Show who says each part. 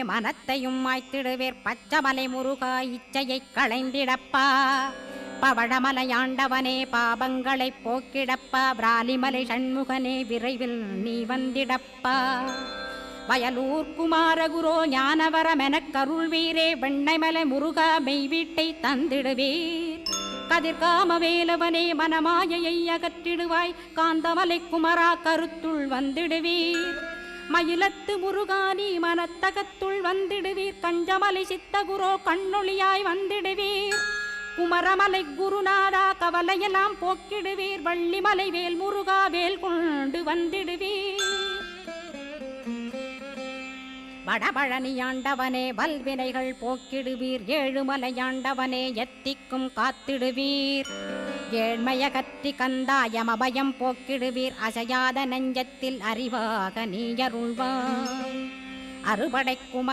Speaker 1: மனத்தையும் மாய்த்திடுவீர் பச்சமலை முருகா இச்சையை களைந்திடப்பா பவழமலையாண்டவனே பாபங்களை போக்கிடப்பா பிராலிமலை சண்முகனே விரைவில் நீ வந்திடப்பா வயலூர் குமாரகுரோ ஞானவரமெனக் கருள்வீரே வெண்ணைமலை முருகா மெய் வீட்டை தந்திடுவீர் கதிர்காம வேலவனே மனமாயையை அகற்றிடுவாய் காந்தமலை குமரா கருத்துள் வந்திடுவீர் மயிலத்து முருகானி மனத்தகத்துள் வந்திடுவீர் கஞ்சமலை சித்தகுரோ கண்ணொளியாய் வந்திடுவீர் குமரமலை குருநாதா கவலையெல்லாம் போக்கிடுவீர் வள்ளிமலை வேல் முருகா வேல் கொண்டு வந்திடுவீர் வடபழனியாண்டவனே வல்வினைகள் போக்கிடுவீர் ஏழுமலையாண்டவனே எத்திக்கும் காத்திடுவீர் ஏழ்மையகற்றி கந்தாயமபயம் போக்கிடுவீர் அசையாத நெஞ்சத்தில் அறிவாக நீயருள்வாய் அறுபடை கும